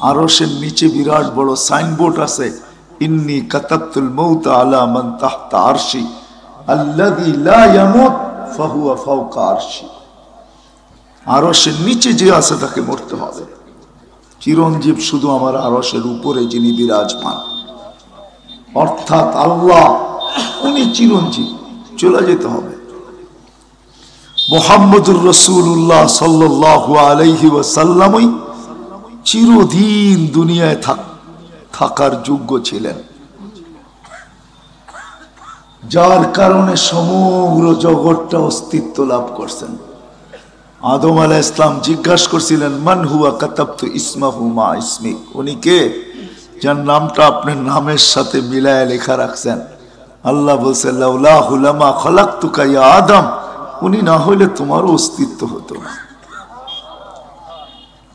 আরশের নিচে বিরাট বড় সাইনবোর্ড আছে, ইন্নী কাতাবতুল মৌত আলা মান তাহতা আরশি আল্লাযী লা ইয়ামুত ফাহুয়া ফাওকা আরশি। আরশের নিচে যে আছে তাকে মরতে হবে। চিরঞ্জীব শুধু আমার আরশের উপরে যিনি বিরাজমান, অর্থাৎ আল্লাহ, উনি চিরঞ্জীব, চলে যেতে হবে। মুহাম্মদুর রাসূলুল্লাহ সাল্লাল্লাহু আলাইহি ওয়াসাল্লামই চিরদিন দুনিয়ায় থাকার যোগ্য ছিলেন, যার কারণে সমগ্র জগৎটা অস্তিত্ব লাভ করছেন। আদম আলাইহিস সালাম জিজ্ঞাসা করছিলেন, মান হুয়া কাতাবতু ইসমাহু মা ইসমিক, উনি কে, যার নামটা আপনার নামের সাথে মিলায় লেখা রাখছেন। আল্লাহ বলছেন, লাউলাহু লামা খালাকতুকা ইয়া আদম, উনি না হইলে তোমারও অস্তিত্ব হতো না।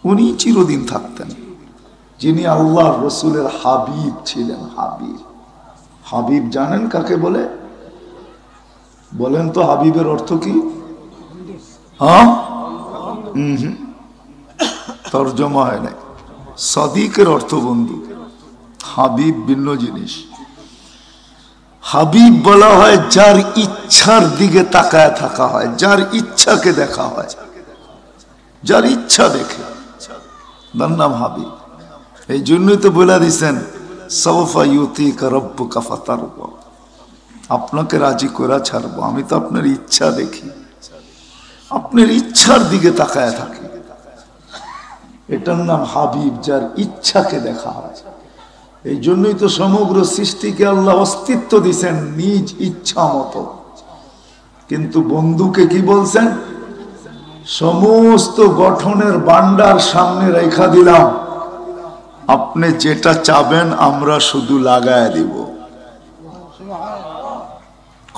উনি চিরদিন থাকতেন, যিনি আল্লাহর রাসূলের হাবিব ছিলেন। হাবিব, হাবিব জানেন কাকে বলে? বলেন তো হাবিবের অর্থ কি? হ্যাঁ, তরজমা হয় নাই। সাদিকের অর্থ বন্ধু, হাবিব ভিন্ন জিনিস। হাবিব বলা হয় যার ইচ্ছার দিকে তাকায় থাকা হয়, যার ইচ্ছাকে দেখা হয়, যার ইচ্ছা দেখে, তার নাম হাবিব। এই জন্যই তো বলে দিছেন, সাওফা ইউতিকা রাব্বুকা ফাতারদা, আপনাকে রাজি করে ছাড়বো। আমি তো আপনার ইচ্ছা দেখি, আপনার ইচ্ছার দিকে তাকায় থাকি, এটার নাম হাবিব, যার ইচ্ছাকে দেখা হয়। এই জন্যই তো সমগ্র সৃষ্টিকে আল্লাহ অস্তিত্ব দিছেন নিজ ইচ্ছা মতো। কিন্তু বন্ধুকে কি বলছেন? সমস্ত গঠনের ভান্ডার সামনে রেখা দিলাম, আপনি যেটা চাবেন আমরা শুধু লাগায় দিব।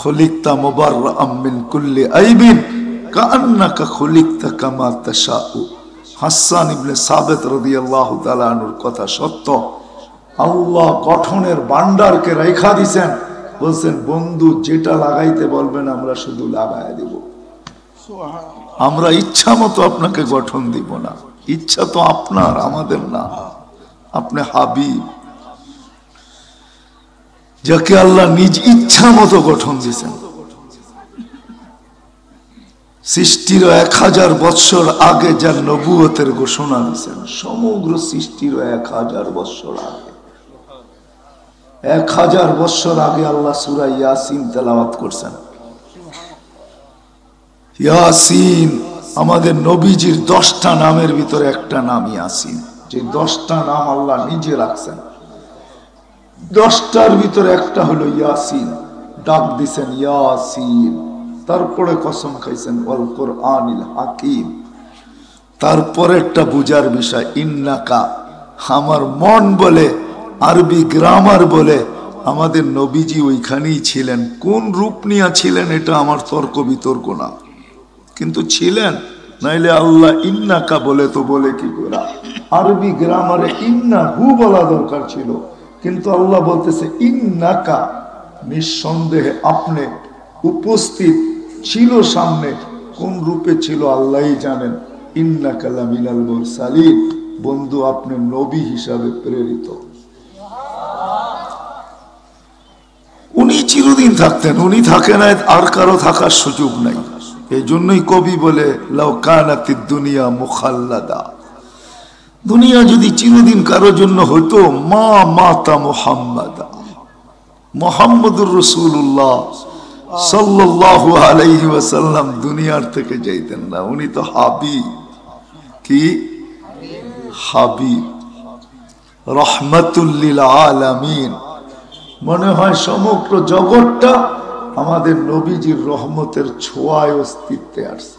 খুলিকতা মুবাররাআম মিন কুল্লি আইবিন কাআন্নাকা খুলিকতা কামা তাশাউ। হাসান ইবনে সাবিত রাদিয়াল্লাহু তাআলা আনহুর কথা সত্য। আল্লাহ গঠনের ভান্ডারকে রেখা দিছেন, বলছেন বন্ধু যেটা লাগাইতে বলবেন আমরা শুধু লাগায় দিব, আমরা ইচ্ছা মতো আপনাকে গঠন দিব না। ইচ্ছা তো আপনার, আমাদের না। আপনি হাবিব, যাকে আল্লাহ নিজ ইচ্ছা মতো গঠন দিয়েছেন। সৃষ্টির 1000 বৎসর আগে যার নবুয়তের ঘোষণা দিয়েছেন, সমগ্র সৃষ্টির 1000 বৎসর আগে, 1000 বৎসর আগে আল্লাহ সূরা ইয়াসিন তেলাওয়াত করছেন। ইয়াসিন আমাদের নবীজির 10টা নামের ভিতরে একটা নাম ইয়াসিন, যে 10টা নাম আল্লাহ নিজে রাখছেন। 10টার ভিতরে একটা হলো ইয়াসিন, ডাক দিছেন ইয়াসিন। তারপরে কসম খাইছেন ওয়াল কোরআনিল হাকিম। তারপরে একটা বুঝার বিষয়, ইন্নাকা, আমার মন বলে, আরবি গ্রামার বলে আমাদের নবীজি ওইখানেই ছিলেন। কোন রূপ নিয়ে ছিলেন এটা আমার তর্ক বিতর্ক না, কিন্তু ছিলেন। নাইলে আল্লাহ ইন্নাকা বলে তো বলে কি করে? আরবি গ্রামারে ইন্না হু বলা দরকার ছিল, কিন্তু আল্লাহ বলতেছে ইন্নাকা, নিঃসন্দেহে আপনি উপস্থিত ছিল সামনে। কোন রূপে ছিল আল্লাহই জানেন। ইন্নাকা লামিনাল মুরসালিন, বন্ধু আপনি নবী হিসাবে প্রেরিত। উনি চিরদিন থাকতেন, উনি থাকে না, আর কারো থাকার সুযোগ নাই। এই জন্যই কবি বলে লাউ কানাতিদ দুনিয়া মুখাল্লাদা, দুনিয়া যদি চিরদিন কারোর জন্য হতো, মা মাতা মুহাম্মাদা, মুহাম্মদুর রাসূলুল্লাহ সাল্লাল্লাহু আলাইহি ওয়াসাল্লাম দুনিয়ার থেকে যাইতেন না। উনি তো হাবিব, কি হাবিব, রাহমাতুল লিল আলামিন। মনে হয় সমগ্র জগৎটা আমাদের নবীজির রহমতের ছোঁয়ায় অস্তিত্বে আসছে,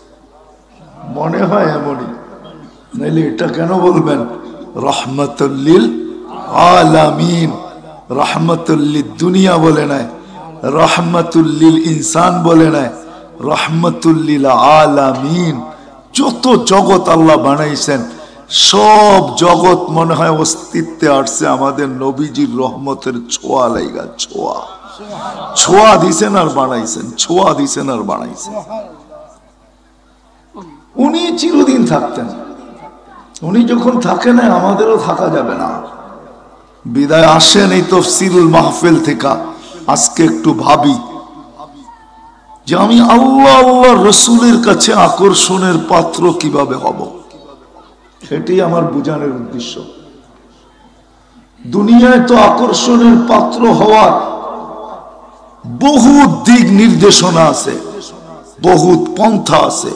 মনে হয় এমনই। নাইলে এটা কেন বলবেন রাহমাতুল লিল আলামিন? রাহমাতুল লিদ দুনিয়া বলে নাই, রাহমাতুল লিল ইনসান বলে নাই, রাহমাতুল লিল আলামিন। যত জগৎ আল্লাহ বানাইছেন সব জগৎ মনে হয় অস্তিত্বে আসছে আমাদের নবীজির রহমতের ছোঁয়া লাইগা। ছোঁয়া, ছোঁয়া দিছেন আর বানাইছেন, ছোঁয়া দিছেন আর বানাইছেন। উনি চিরদিন থাকতেন, উনি যখন থাকেন না, আমাদেরও থাকা যাবে না। বিদায় আসেন এই তাফসীরুল মাহফিল থেকে। আজকে একটু ভাবি যে আমি আল্লাহ আল্লাহ রসুলের কাছে আকর্ষণের পাত্র কিভাবে হব। এটাই আমার বুঝানোর উদ্দেশ্য। দুনিয়ায় তো আকর্ষণের পাত্র হওয়ার বহুত দিক নির্দেশনা আছে, বহুত পন্থা আছে,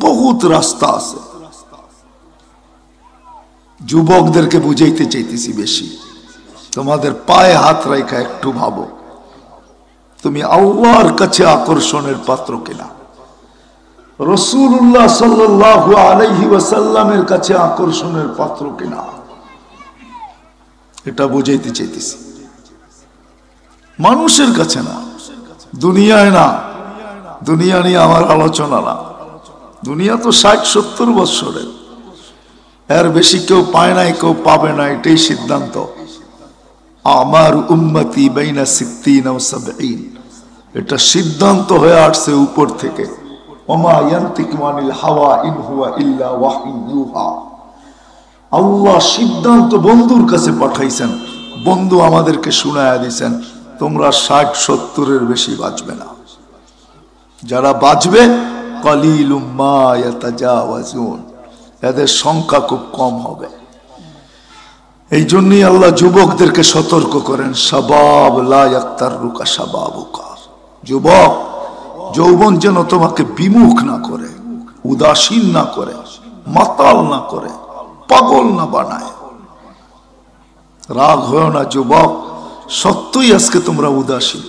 বহুত রাস্তা আছে। যুবকদেরকে বুঝাইতে চাইতেছি বেশি। তোমাদের পায়ে হাত রাখা একটু ভাবো, তুমি আল্লাহর কাছে আকর্ষণের পাত্র কিনা, রাসূলুল্লাহ সাল্লাল্লাহু আলাইহি ওয়াসাল্লামের কাছে আকর্ষণের পাত্র কিনা, এটা বুঝাইতে চাইতেছি। মানুষের কাছে না, দুনিয়ায় না। দুনিয়া নিয়ে আমার আলোচনা না। দুনিয়া তো 60-70 বছরের, এর বেশি কেউ পায় নাই, কেউ পাবে না, এটাই সিদ্ধান্ত। আমার উম্মতি বাইনা 60 ও 70, এটা সিদ্ধান্ত হয়ে আসছে উপর থেকে। ওমা ইয়ান্তিকু আনিল হাওয়া ইন হুয়া ইল্লা ওয়াহয়ুন ইউহা। আল্লাহ সিদ্ধান্ত বন্ধুর কাছে পাঠাইছেন, বন্ধু আমাদেরকে শুনায়া দিয়েছেন, তোমরা 60-70-এর বেশি বাঁচবে না। যারা বাঁচবে কালিলুম মা ইয়াতাজাওয়াজুন, এদের সংখ্যা খুব কম হবে। এই জন্যই আল্লাহ যুবকদেরকে সতর্ক করেন, শাবাব লা ইয়াক্তারুকা শাবাবুকা। যুবক, যৌবন যেন তোমাকে বিমুখ না করে, উদাসীন না করে, মাতাল না করে, পাগল না বানায়। রাগ হয় না যুবক, সত্যই আজকে তোমরা উদাসীন,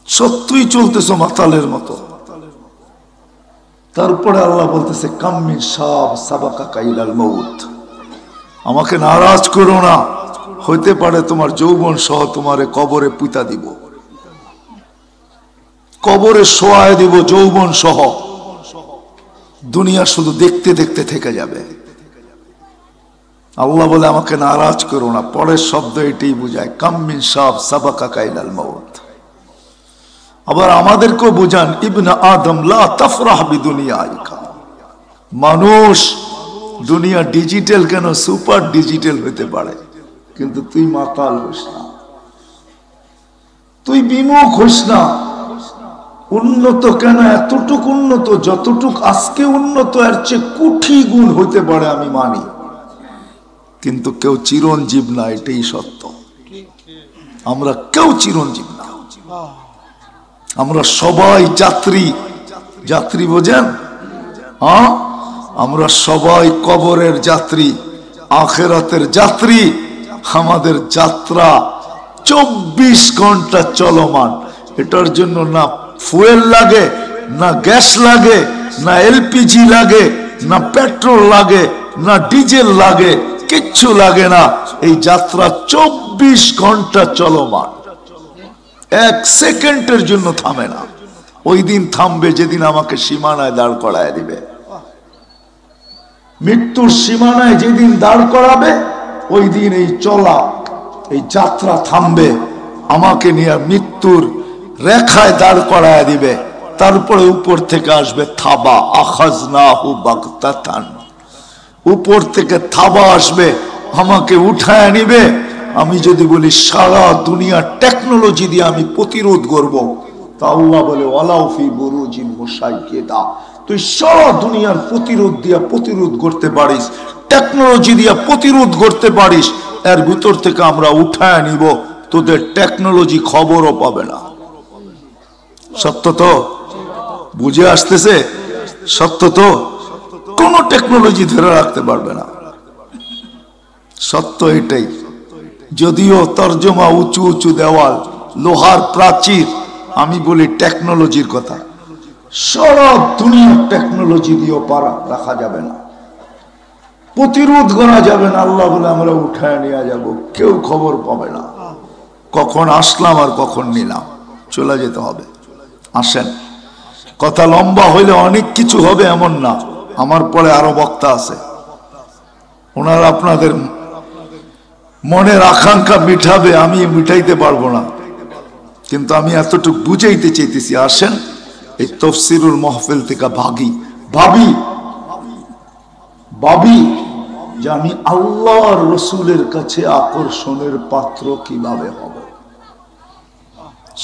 সত্যই চলতেছো মাতালের মতো। তারপরে আল্লাহ বলতেছে কাম্মিন শাব সাবাকা কাইলাল মউত। আমাকে নারাজ করো না, হইতে পারে তোমার যৌবন সহ তোমারে কবরে পুঁতা দিব, কবরে শোয়ায় দিব যৌবন সহ। দুনিয়া শুধু দেখতে দেখতে থেকে যাবে। আল্লাহ বলে আমাকে নারাজ করো না। পরের শব্দ এটাই বুঝায়, কাম্মিন শাব সাবাকা কাইলাল মউত। আবার আমাদেরকেও বুঝান, ইবনে আদম লা তাফরাহ বিদুনিয়াইকা। মানুষ, দুনিয়া ডিজিটাল কেন, সুপার ডিজিটাল হইতে পারে, কিন্তু তুই মাতাল হইস না, তুই বিমুখ হইস না। উন্নত কেন, এতটুক উন্নত, যতটুক আজকে উন্নত এর চেয়ে কোটি গুণ হইতে পারে, আমি মানি, কিন্তু কেউ চিরঞ্জীব না, এটাই সত্য। আমরা কেউ চিরঞ্জীব না, আমরা সবাই যাত্রী। যাত্রী বোঝেন? হ্যাঁ, আমরা সবাই কবরের যাত্রী, আখিরাতের যাত্রী। আমাদের যাত্রা 24 ঘন্টা চলমান। এটার জন্য না ফুয়েল লাগে, না গ্যাস লাগে, না এলপিজি লাগে, না পেট্রোল লাগে, না ডিজেল লাগে, কিচ্ছু লাগে না। এই যাত্রা 24 ঘন্টা চলমান, এক সেকেন্ডের জন্য থামে না। ওই দিন থামবে যেদিন আমাকে সীমানায় দাঁড় করায় দিবে। মৃত্যুর সীমানায় যেদিন দাঁড় করাবে, ওই দিন এই চলা, এই যাত্রা থামবে। আমাকে নিয়ে মৃত্যুর রেখায় দাঁড় করায় দিবে। তারপরে উপর থেকে আসবে থাবা, আখাযনাহু বাগতাতান। উপর থেকে থাবা আসবে, আমাকে উঠায় নিবে। আমি যদি বলি সারা দুনিয়ার টেকনোলজি দিয়ে আমি প্রতিরোধ করব, তা আল্লাহ বলে ওয়ালাউ ফি বুরুজিন মুশাইয়্যিদা। তুই সারা দুনিয়ার প্রতিরোধ দিয়া প্রতিরোধ করতে পারিস, টেকনোলজি দিয়া প্রতিরোধ করতে পারিস, এর ভিতর থেকে আমরা উঠায় নিব, তোদের টেকনোলজি খবরও পাবে না। সত্য তো? বুঝে আসতেছে? সত্য তো? কোন টেকনোলজি ধরে রাখতে পারবে না। সত্য এটাই। যদিও তর্জমা উঁচু উঁচু দেওয়াল, লোহার প্রাচীর, আমি বলি টেকনোলজির কথা। সারা দুনিয়ার টেকনোলজি দিয়েও পারা রাখা যাবে না, প্রতিরোধ করা যাবে না। আল্লাহ বলে আমরা উঠায় নিয়ে যাব, কেউ খবর পাবে না। কখন আসলাম আর কখন নিলাম, চলে যেতে হবে। আসেন, কথা লম্বা হইলে অনেক কিছু হবে এমন না। আমার পরে আরো বক্তা আছে, ওনারা আপনাদের মনের আকাঙ্ক্ষা মিটাবে, আমি মিটাইতে পারবো না, কিন্তু আমি এতটুকু বুঝাইতে চাইতেছি। আসেন, এই তাফসীরুল মাহফিল থেকে ভাবি ভাবি যে আমি আল্লাহর রসুলের কাছে আকর্ষণের পাত্র কিভাবে হব।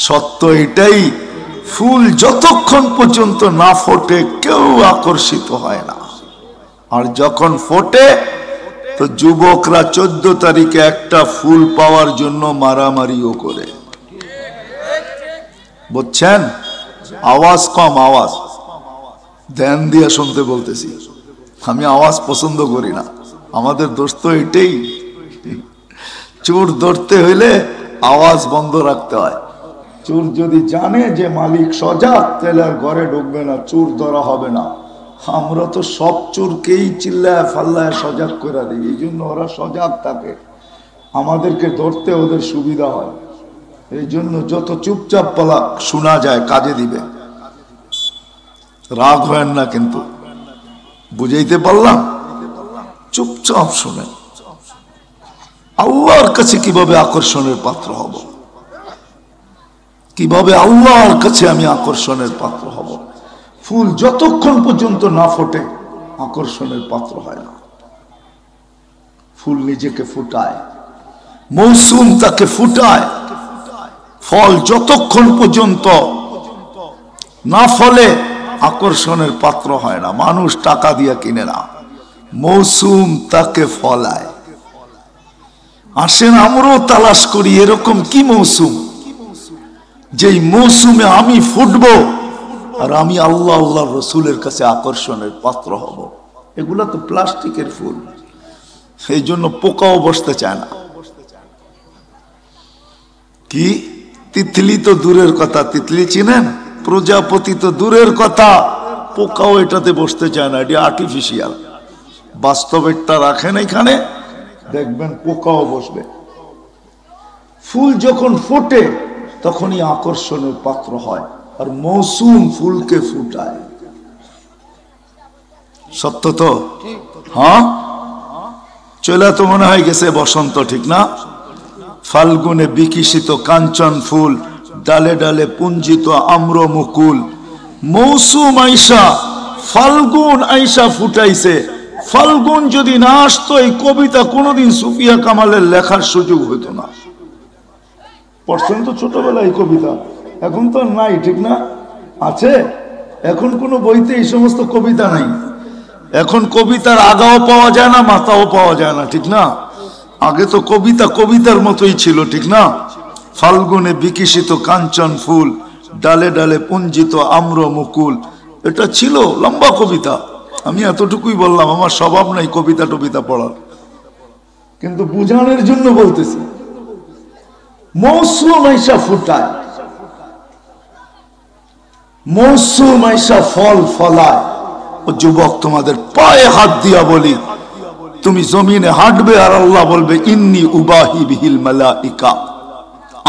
সত্য এটাই, ফুল যতক্ষণ পর্যন্ত না ফোটে কেউ আকর্ষিত হয় না, আর যখন ফোটে তো যুবকরা 14 তারিখে একটা ফুল পাওয়ার জন্য মারামারিও করে। বুঝছেন? আওয়াজ কম, আওয়াজ ধ্যান দিয়ে শুনতে বলতেছি। আমি আওয়াজ পছন্দ করি না, আমাদের দোষ তো এটাই। চোর ধরতে হইলে আওয়াজ বন্ধ রাখতে হয়। চোর যদি জানে যে মালিক সজাগ, তাহলে আর ঘরে ঢুকবে না, চোর ধরা হবে না। আমরা তো সব চোরকেই চিল্লায় ফাল্লায় সজাগ করে দিই, এই জন্য ওরা সজাগ থাকে, আমাদেরকে ধরতে ওদের সুবিধা হয়। এই জন্য যত চুপচাপ বলা শোনা যায় কাজে দিবে। রাগ হয় না, কিন্তু বুঝাইতে পারলাম? চুপচাপ শুনেন। আল্লাহর কাছে কিভাবে আকর্ষণের পাত্র হব, কিভাবে আল্লাহর কাছে আমি আকর্ষণের পাত্র হব। ফুল যতক্ষণ পর্যন্ত না ফোটে আকর্ষণের পাত্র হয় না। ফুল নিজেকে ফুটায়, মৌসুম তাকে ফুটায়। ফল যতক্ষণ পর্যন্ত না ফলে আকর্ষণের পাত্র হয় না। মানুষ টাকা দিয়ে কিনে না, মৌসুম তাকে ফলায়। আসেন আমরাও তালাশ করি এরকম কি মৌসুম, যেই মৌসুমে আমি ফুটবো আর আমি আল্লাহ আল্লাহ রসুলের কাছে আকর্ষণের পাত্র হব। এগুলা তো প্লাস্টিকের ফুল, সেই জন্য পোকাও বসতে চায় না। কি তিতলি তো দূরের কথা, তিতলি চিনেন? প্রজাপতি তো দূরের কথা, পোকাও এটাতে বসতে চায় না। এটি আর্টিফিশিয়াল, বাস্তবেরটা রাখেন এখানে, দেখবেন পোকাও বসবে। ফুল যখন ফোটে তখনই আকর্ষণের পাত্র হয়, আর মৌসুম ফুলকে ফুটায়। সত্য তো? হ্যাঁ, চলে তো মনে হয় গেছে বসন্ত, ঠিক না? ফাল্গুনে বিকশিত কাঞ্চন ফুল, ডালে ডালে পুঞ্জিত আম্র মুকুল। মৌসুম আইসা, ফাল্গুন আইসা ফুটাইছে। ফাল্গুন যদি না আসতো এই কবিতা কোনোদিন সুফিয়া কামালের লেখার সুযোগ হইতো না। পড়ছেন তো ছোটবেলায় এই কবিতা, এখন তো নাই, ঠিক না? আছে এখন কোন বইতে এই সমস্ত কবিতা নাই। এখন কবিতার আগাও পাওয়া যায় না, মাথাও পাওয়া যায় না, ঠিক না? আগে তো কবিতা কবিতার মতোই ছিল, ঠিক না? ফাল্গুনে বিকশিত কাঞ্চন ফুল, ডালে ডালে পুঞ্জিত আম্র মুকুল, এটা ছিল লম্বা কবিতা। আমি এতটুকুই বললাম, আমার স্বভাব নাই কবিতা টবিতা পড়ার, কিন্তু বুঝানোর জন্য বলতেছি। মৌসুম আইসা ফুটায়, মৌসুম আইসা ফল ফলায়। ও যুবক, তোমাদের পায়ে হাত দিয়া বলি, তুমি জমিনে হাঁটবে আর আল্লাহ বলবে ইন্নী উবাহি বিহিল মালাইকা,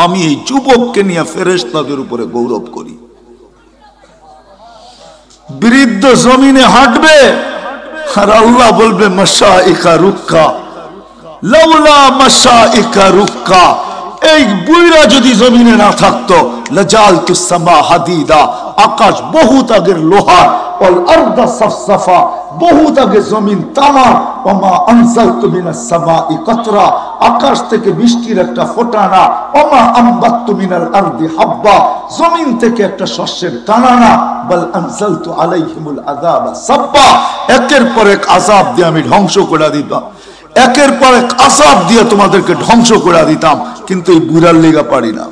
আমি এই যুবককে নিয়ে ফেরেশতাদের উপরে গৌরব করি। বৃদ্ধ জমিনে হাঁটবে আর আল্লাহ বলবে মাশাইকা রুক্কা, লাউলা মাশাইকা রুক্কা, এই বুইরা যদি জমিনে না থাকতো লাজালতুস সামা হাদিদা, আকাশ বহুত আগের লোহা, ওয়াল আরদা সাফসাফা, বহুত আগে জমিন তামা, ওমা আনজালতু মিনাস সামাই কাতরা, আকাশ থেকে বৃষ্টির একটা ফোঁটা না, ওমা আমবাততু মিনাল আরদি হাব্বা, জমিন থেকে একটা শস্যের দানা না, বাল আনজালতু আলাইহিমুল আযাবা সাব্বা, একের পর এক আযাব দিয়ে আমি ধ্বংস করে দিতাম, একের পর এক আযাব দিয়ে তোমাদেরকে ধ্বংস করে দিতাম। কিন্তু এই বুড়ার লেগা পারি না,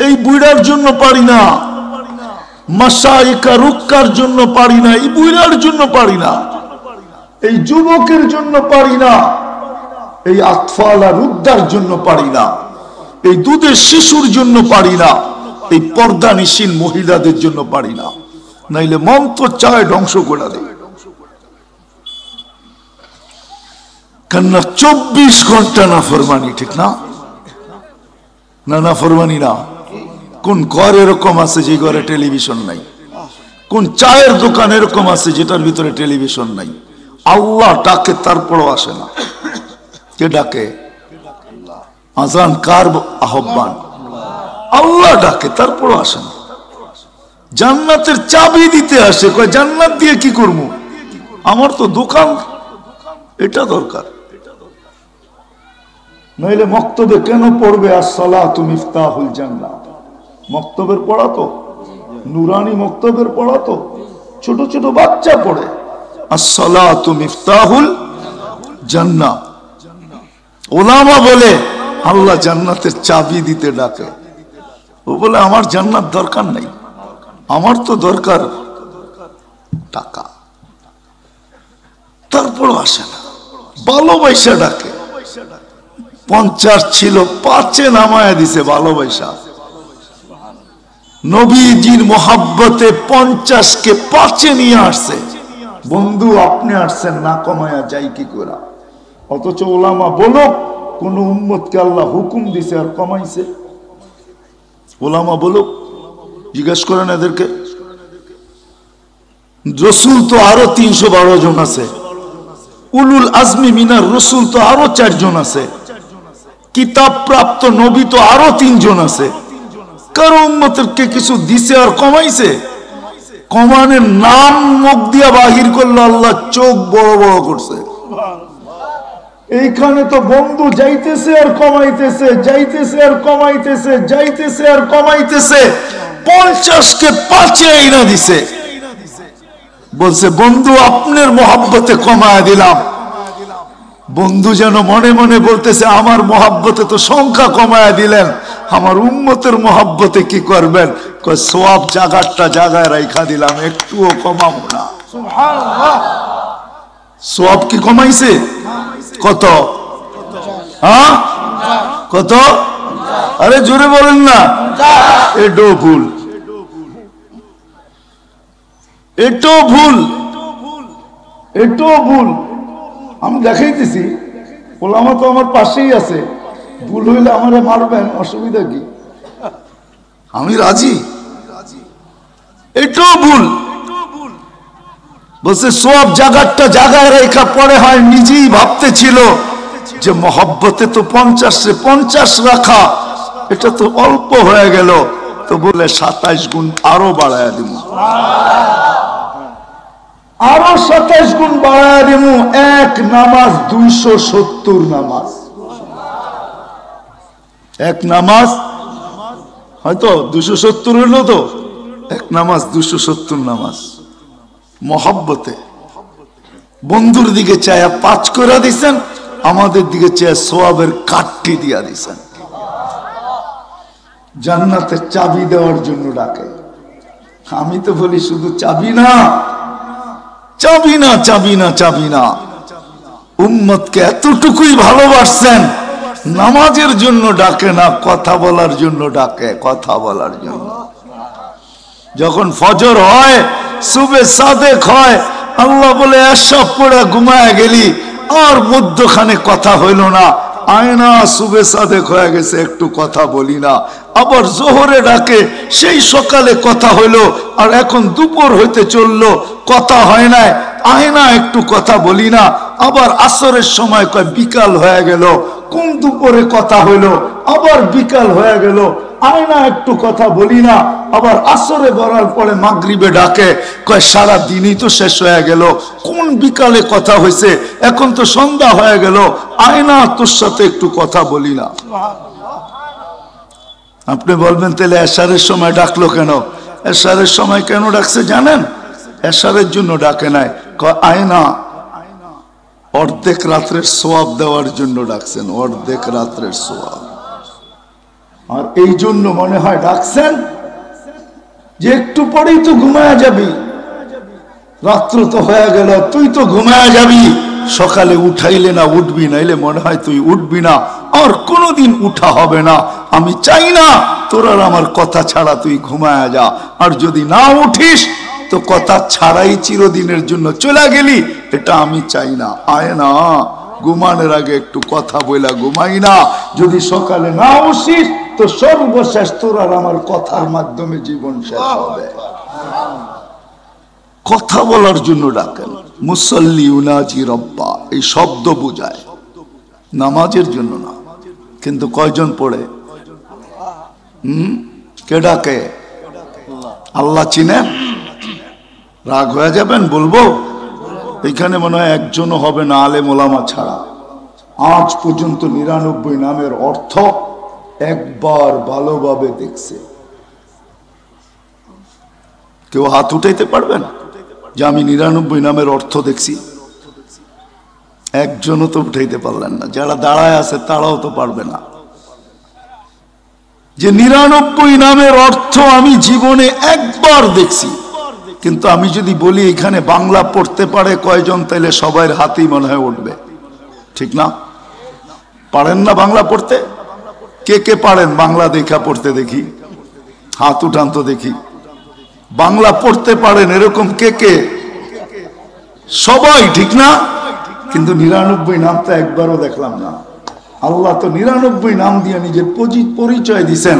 এই বুড়ার জন্য পারি না, মাশাইকা রুক্কার জন্য পারি না, এই বুড়ার জন্য পারি না, এই যুবকের জন্য পারি না, এই আতফালা রুদ্দার জন্য পারি না, এই দুধের শিশুর জন্য পারি না, এই পর্দানিসীন মহিলাদের জন্য পারি না, নাইলে মন তো চায় ধ্বংস করে দেয়। কেননা 24 ঘন্টা নাফরমানি, ঠিক না? না নাফরমানি না? কোন ঘর এরকম আছে যে ঘরে টেলিভিশন নাই? কোন চায়ের দোকান এরকম আছে যেটার ভিতরে টেলিভিশন নাই? আল্লাহ ডাকে তারপরও আসে না। কে ডাকে? আজান কার আহ্বান? আল্লাহ ডাকে তারপরও আসে না। জান্নাতের চাবি দিতে আসে, কয় জান্নাত দিয়ে কি করবো? আমার তো দোকান, এটা দরকার। নইলে মক্তবে কেন পড়বে আসসালাতু মিফতাহুল জান্নাহ? মক্তবের পড়া তো, নুরানি মক্তবের পড়া তো, ছোট ছোট বাচ্চা পড়ে আসসালাতু মিফতাহুল জান্নাহ। ওলামা বলে আল্লাহ জান্নাতের চাবি দিতে ডাকে। ও বলে আমার জান্নাত দরকার নাই, আমার তো দরকার টাকা। তারপর আসে না, ভালোবাসা ডাকে। 50 ছিল, 5-এ নামায়া দিছে ভালোবাসা। নবীজির মোহাব্বতে 50-কে 5-এ নিয়ে আসছে। বন্ধু আপনি আসছেন না কমায়া যাই কি করে? অথচ ওলামা বলো কোন উম্মতকে আল্লাহ হুকুম দিছে আর কমাইছে? ওলামা বলো, জিজ্ঞেস করেন এদেরকে। রসুল তো আরো 312 জন আছে, উলুল আজমি মিনার রসুল তো আরো 4 জন আছে, কিতাব প্রাপ্ত নবী তো আরো 3 জন আছে। কারো উম্মতকে কিছু দিছে আর কমাইছে? কমানের নাম মুখ দিয়া বাহির করলো, আল্লাহ চোখ বড় বড় করছে। এইখানে তো বন্ধু যাইতেছে আর কমাইতেছে, যাইতেছে আর কমাইতেছে, যাইতেছে আর কমাইতেছে। 50-কে 5-এ আইনা দিছে। বলছে বন্ধু আপনার মোহাব্বতে কমায় দিলাম। বন্ধু যেন মনে মনে বলতেছে আমার মোহাব্বতে তো সংখ্যা কমায় দিলেন, আমার উম্মতের মোহাব্বতে কি করবেন? সওয়াব জায়গাটা জায়গায় রাইখা দিলাম, একটুও কমাবো না। সুবহানাল্লাহ। সওয়াব কি কমাইছে? কত? হ্যাঁ কত? আরে জোরে বলেন না। এটাও ভুল, এটাও ভুল, এটাও ভুল। আমি দেখাইতেছি, ওলামা তো আমার পাশেই আছে। ভুল হইলে আমারে মারবেন, অসুবিধা কি? আমি রাজি। এটাও ভুল। বলছে সব জায়গাটা জায়গায় রেখা পড়ে হয়, নিজেই ভাবতে ছিল যে মহব্বতে তো 50 রাখা, এটা তো অল্প হয়ে গেল। তো বলে 27 গুণ আরো বাড়ায় দিব, আরো 27 গুণ বাড়ায় দিব। এক নামাজ 270 নামাজ, এক নামাজ হয়তো 270 হইল, তো এক নামাজ 270 নামাজ। মহব্বতে বন্ধুর দিকে চায়া 5 করে দিচ্ছেন, আমাদের দিকে চায়া সোয়াবের কাঠটি দিয়া দিচ্ছেন। জান্নাতের চাবি দেওয়ার জন্য ডাকে। আমি তো বলি শুধু চাবি না, চাবি না, চাবি না, চাবি না। উম্মতকে এতটুকুই ভালোবাসছেন, নামাজের জন্য ডাকে না, কথা বলার জন্য ডাকে, কথা বলার জন্য। যখন ফজর হয়, সুবে সাদেক হয়, আল্লাহ বলে এসব পড়া ঘুমায় গেলি, আর মধ্যখানে কথা হইল না, আয়না সুবে সাদেক হয়ে গেছে, একটু কথা বলি না। আবার জোহরে ডাকে, সেই সকালে কথা হইল, আর এখন দুপুর হইতে চললো, কথা হয় নাই, আয়না একটু কথা বলি না। আবার আসরের সময় কয় বিকাল হয়ে গেল, কোন দুপুরে কথা হইল, আবার বিকাল হয়ে গেল, আয়না একটু কথা বলি না। আবার আসরে বলার পরে মাগরিবে ডাকে, কয় সারা দিনই তো শেষ হয়ে গেল, কোন বিকালে কথা হয়েছে, এখন তো সন্ধ্যা হয়ে গেল, আয়না তোর সাথে একটু কথা বলি না। আপনি বলবেন তাহলে এশারের সময় ডাকলো কেন? এশারের সময় কেন ডাকছে জানেন? এশারের জন্য ডাকে নাই, কয় আয়না অর্ধেক রাত্রের সোয়াব দেওয়ার জন্য ডাকছেন, অর্ধেক রাত্রের সোয়াব। আর এই জন্য মনে হয় ডাকছেন যে একটু পরেই তো ঘুমায়া যাবি, রাত্র তো হয়ে গেল, তুই তো ঘুমায়া যাবি, সকালে উঠাইলে না উঠবি, নাইলে মনে হয় তুই উঠবি না, আর কোনোদিন উঠা হবে না। আমি চাই না তোর আর আমার কথা ছাড়া তুই ঘুমায়া যা, আর যদি না উঠিস তো কথা ছাড়াই চিরদিনের জন্য চলে গেলি, এটা আমি চাই না। আয় না, ঘুমানোর আগে একটু কথা বইলা ঘুমাই না। যদি সকালে না উঠিস তো সর্বশেষ তোর আর আমার কথার মাধ্যমে জীবন শেষ হবে। কথা বলার জন্য ডাকেন। মুসল্লি উনাজি রব্বা, এই শব্দ বোঝায়, নামাজের জন্য না। কিন্তু কয়জন পড়ে? কে ডাকে? আল্লাহ চিনেন? রাগ হয়ে যাবেন বলবো? এখানে মনে হয় একজনও হবে না আলেম ওলামা ছাড়া আজ পর্যন্ত 99 নামের অর্থ একবার ভালোভাবে দেখছে। কেউ হাত উঠাইতে পারবেন যে আমি 99 নামের অর্থ দেখছি? একজনও তো উঠাইতে পারলেন না। যারা দাঁড়ায় আছে তারাও তো পারবে না যে 99 নামের অর্থ আমি জীবনে একবার দেখছি। কিন্তু আমি যদি বলি এখানে বাংলা পড়তে পারে কয়জন, তাইলে সবার হাতেই মনে হয় উঠবে, ঠিক না? পারেন না বাংলা পড়তে? কে কে পারেন বাংলা দেখা পড়তে? দেখি হাত উঠান তো দেখি। বাংলা পড়তে পারেন এরকম কে কে? সবাই, ঠিক না? কিন্তু 99 নাম তো একবারও দেখলাম না। আল্লাহ তো 99 নাম দিয়ে নিজের পরিচয় দিছেন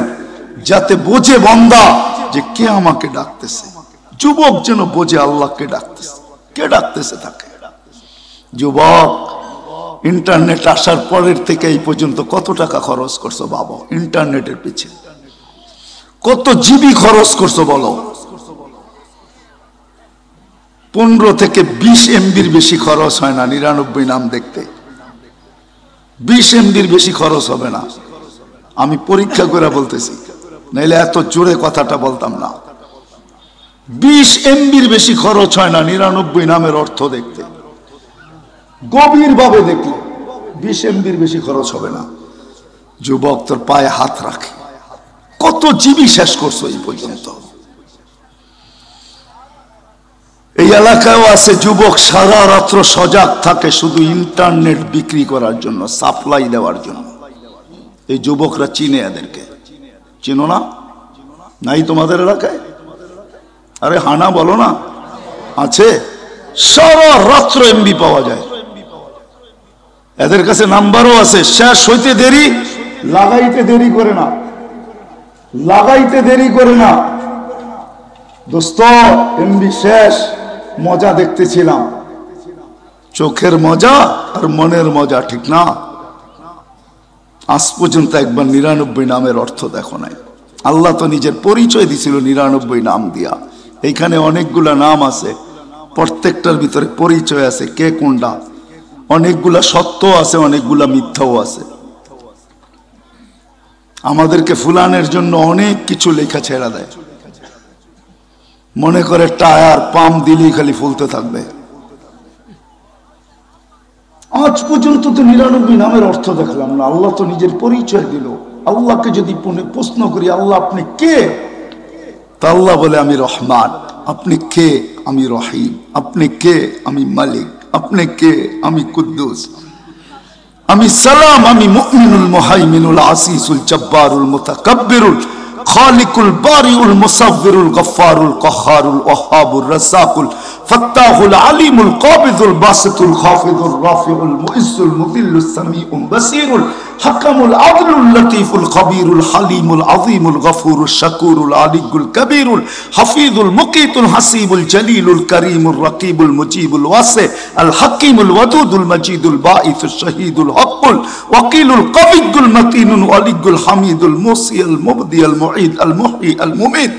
যাতে বোঝে বান্দা যে কে আমাকে ডাকতেছে। যুবক যেন বোঝে আল্লাহকে ডাকতেছে, কে ডাকতেছে তাকে। যুবক, ইন্টারনেট আসার পরের থেকে এই পর্যন্ত কত টাকা খরচ করছো বাবা ইন্টারনেটের পিছে? কত জিবি খরচ করছো বলো? 15 থেকে 20 MBর বেশি খরচ হয় না 99 নাম দেখতে। 20 MBর বেশি খরচ হবে না। আমি পরীক্ষা করে বলতেছি, নাইলে এত জোরে কথাটা বলতাম না। 20 MBর বেশি খরচ হয় না 99 নামের অর্থ দেখতে। গভীর ভাবে দেখলে 20 MBর বেশি খরচ হবে না। যুবক, তোর পায়ে হাত রাখে, কত জিবি শেষ করছো এই পর্যন্ত? এই এলাকায়ও আছে যুবক সারা রাত্র সজাগ থাকে শুধু ইন্টারনেট বিক্রি করার জন্য, সাপ্লাই দেওয়ার জন্য। এই যুবকরা চিনে এদেরকে, চিনো না? নাই তোমাদের এলাকায়? আরে হানা বলো না, আছে। সারা রাত্র এমবি পাওয়া যায়। এদের কাছে নাম্বারও আছে। শেষ হইতে দেরি, লাগাইতে দেরি করে না, লাগাইতে দেরি করে না। দোস্ত, এমবি শেষ, মজা দেখতেছিলাম। চোখের মজা আর মনের মজা, ঠিক না? আজ পর্যন্ত একবার 99 নামের অর্থ দেখো নাই। আল্লাহ তো নিজের পরিচয় দিছিল 99 নাম দিয়া। এইখানে অনেকগুলা নাম আছে, প্রত্যেকটার ভিতরে পরিচয় আছে কে কোনটা। অনেকগুলা সত্য আছে, অনেকগুলা মিথ্যাও আছে। আমাদেরকে ফুলানের জন্য অনেক কিছু লেখা ছেড়া দেয়। মনে করে টায়ার পাম্প দিলেই খালি ফুলতে থাকবে। আজ পর্যন্ত তো 99 নামের অর্থ দেখলাম না। আল্লাহ তো নিজের পরিচয় দিল। আল্লাহকে যদি প্রশ্ন করি, আল্লাহ আপনি কে? তা আল্লাহ বলে আমি রহমান। আপনি কে? আমি রহিম। আপনি কে? আমি মালিক। আপনি কে? আমি কুদ্দুস। আমি সালাম। আমি মুমিনুল মুহাইমিনুল আসিসুল জব্বারুল মুতাকাব্বিরুল খালিকুল বারিউল মুসাব্বিরুল গফফারুল কহ্হারুল ওয়াহ্হাবুর রাজ্জাকুল ফাত্তাহুল আলিমুল কাবিদুল বাসিতুল খাফিদুর রাফিউল মুইজ্জুল মুযিল্লুস সামিউল বাসীরুল হাকামুল আদলুল লতীফুল খবীরুল হালিমুল আযীমুল গফুরুশ শাকুরুল আলিয়ুল কবীরুল হাফিজুল মুকীতুল হাসিবুল জলিলুল করিমুর রকিবুল মুজিবুল ওয়াসি আল হাকিমুল ওয়াদুদুল মজিদুল বাঈসুশ শহীদুল হকুল ওয়াকিলুল কবিয়ুল মতিনুল ওয়ালিয়ুল হামিদুল মুসিল মুবদিল মুঈদ আল মুহয়ি আল মুমীত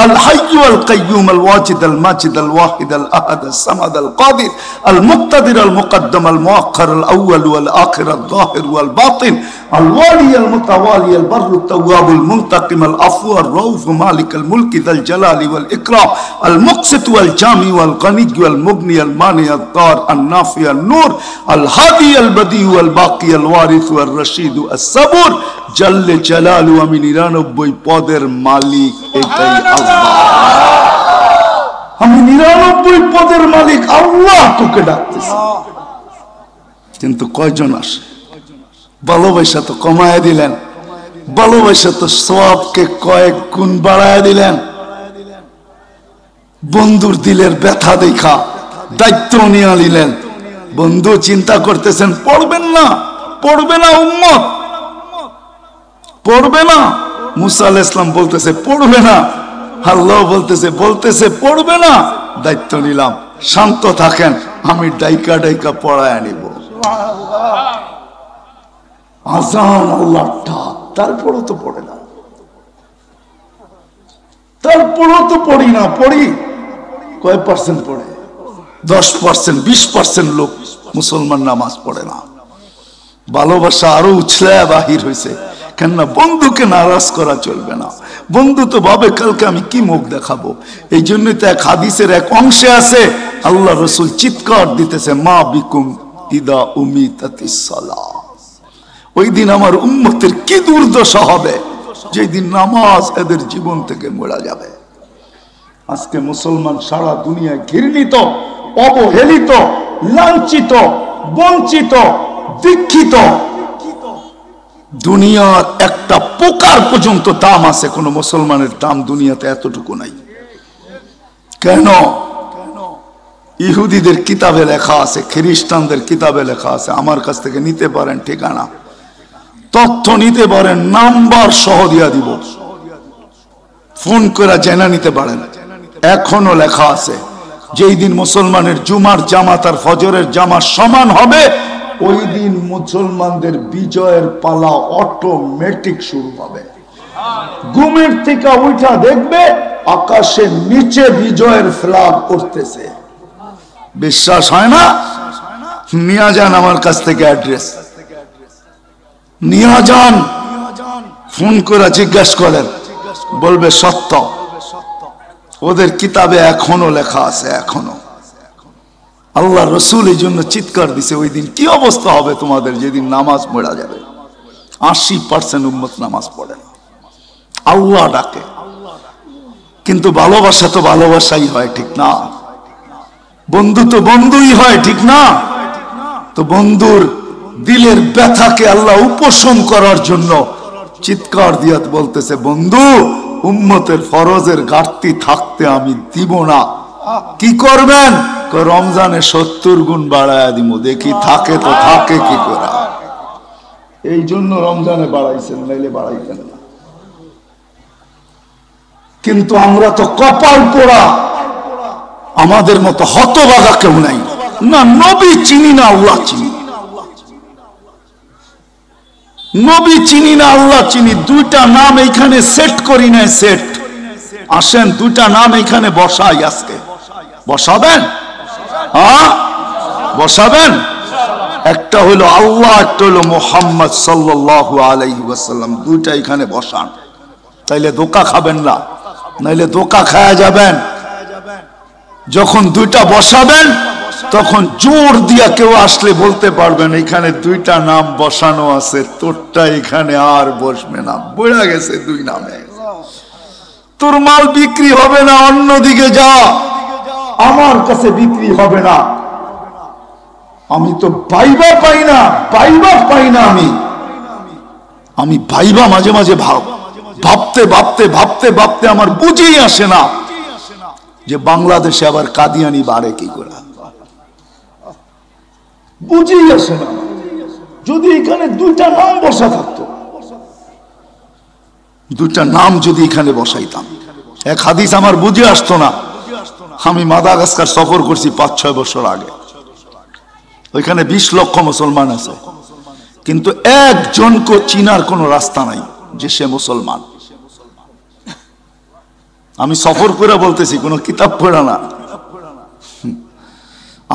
الحي القيوم الواجد الماجد الواحد الأحد الصمد القادر المقتدر المقدم المؤخر الأول والآخر الظاهر والباطن الوالي المتوالي البر التواب المنتقم العفو الرؤوف مالك الملك ذا الجلال والإكرام المقسط والجامع والغني والمغني المانع الضار النافع النور الهادي البديع والباقي الوارث والرشيد الصبور جل جلاله আমি 99 পদের মালিক। এটাই আমি 99 পদের মালিক। আল্লাহ তোকে ডাকতেছে, কিন্তু কয়জন আসে? ভালোবাসা তো কমায় দিলেন, ভালোবাসা তো সওয়াবকে কয়েক গুণ বাড়ায় দিলেন। বন্ধুর দিলের ব্যথা দেখা দায়িত্ব নিয়ে নিলেন। বন্ধু চিন্তা করতেছেন পড়বেন না, পড়বে না উম্মত, পড়বে না। মুসা আলাইহিস সালাম বলতেছে পড়বে না, আল্লাহ বলতেছে পড়বে না। দায়িত্ব নিলাম, শান্ত থাকেন, আমি ডাইকা ডাইকা পড়ায় আনিব। আজান আল্লাহ ডাক, তারপরও তো পড়ে না, তারপরও তো পড়ি না। পড়ি কয় পার্সেন্ট পড়ে? 10% 20% লোক মুসলমান নামাজ পড়ে না। ভালোবাসা আরো উছলায় বাহির হয়েছে, কেননা বন্ধুকে নারাজ করা চলবে না। বন্ধু তো ভাবে কালকে আমি কি মুখ দেখাবো। এই জন্যই তো এক হাদিসের এক অংশে আছে আল্লাহ রসুল চিৎকার দিতেছে, মা বিকুম ইদা উমিতাতিস সালাহ, ওই দিন আমার উম্মতের কি দুর্দশা হবে যেই দিন নামাজ এদের জীবন থেকে মরা যাবে। আজকে মুসলমান সারা দুনিয়া ঘৃণিত, অবহেলিত, লাঞ্ছিত, বঞ্চিত, দীক্ষিত। দুনিয়ার একটা পোকার পর্যন্ত দাম আছে, কোন মুসলমানের দাম দুনিয়াতে এতটুকু নাই। কেন? ইহুদিদের কিতাবে লেখা আছে, খ্রিস্টানদের কিতাবে লেখা আছে, আমার কাছ থেকে নিতে পারেন, ঠিকানা তথ্য নিতে পারেন, নাম্বার সহ দিয়া দিব, ফোন করে জেনে নিতে পারেন। এখনো লেখা আছে যেই দিন মুসলমানের জুমার জামাত আর ফজরের জামাত সমান হবে, ওই দিন মুসলমানদের বিজয়ের পালা অটোমেটিক শুরু হবে। ঘুমের থেকে উঠা দেখবে আকাশের নিচে বিজয়ের ফ্ল্যাগ উঠতেছে। বিশ্বাস হয় না? নিয়ে যান আমার কাছ থেকে অ্যাড্রেস, নিয়ে যান, ফোন করে জিজ্ঞাসা করেন, বলবে সত্য। ওদের কিতাবে এখনো লেখা আছে, এখনো। আল্লাহ রসুল এই জন্য চিৎকার দিছে, ওই দিন কি অবস্থা হবে তোমাদের, যেদিন নামাজ পড়া যাবে। 80% উম্মত নামাজ পড়ে না, আল্লাহ ডাকে, কিন্তু ভালোবাসা তো ভালোবাসাই হয়, ঠিক না? বন্ধু তো বন্ধুই হয়, ঠিক না? তো বন্ধুর দিলের ব্যথাকে আল্লাহ উপশম করার জন্য চিৎকার দিয়া বলতেছে, বন্ধু উম্মতের ফরজের ঘাটতি থাকতে আমি দিব না। কি করবেন? রমজানে 70 গুণ বাড়ায়া দিব, দেখি থাকে তো থাকে কি করা। এই জন্য রমজানে বাড়াইছেন, নাইলে বাড়াইতেন না। কিন্তু আমরা তো কপাল পোড়া, আমাদের মতো হতভাগা কেউ নাই। না নবী চিনি না আল্লাহ চিনি, নবী চিনি না আল্লাহ চিনি। দুইটা নাম এইখানে সেট করি নাই, সেট। আসেন দুইটা নাম এইখানে বসাই, আজকে বসাবেন? হ্যাঁ বসাবেন। একটা হলো আল্লাহ, একটা হলো মুহাম্মদ সাল্লাল্লাহু আলাইহি ওয়াসাল্লাম। দুইটা এখানে বসান, তাইলে ধোঁকা খাবেন না, নাইলে ধোঁকা খায়া যাবেন। যখন দুইটা বসাবেন তখন জোর দিয়া কেউ আসলে বলতে পারবেন এখানে দুইটা নাম বসানো আছে, তোরটা এখানে আর বসবে না, বইয়া গেছে দুই নামে। তোর মাল বিক্রি হবে না, অন্যদিকে যা, আমার কাছে বিক্রি হবে না। আমি তো ভাইবা পাই না, ভাইবা পাই না। আমি ভাইবা মাঝে মাঝে ভাবতে ভাবতে ভাবতে ভাবতে আমার বুঝেই আসে না যে বাংলাদেশে আবার কাদিয়ানি বাড়ে কি করে, বুঝেই আসে না। যদি এখানে দুইটা নাম বসা থাকতো, দুইটা নাম যদি এখানে বসাইতাম, এক হাদিস আমার বুঝে আসতো না। আমি মাদাগাস্কার সফর করছি 5-6 বছর আগে। ওইখানে 20 লক্ষ মুসলমান আছে, কিন্তু একজনকে চিনার কোনো রাস্তা নাই যে সে মুসলমান। আমি সফর করে বলতেছি, কোনো কিতাব পড়া না।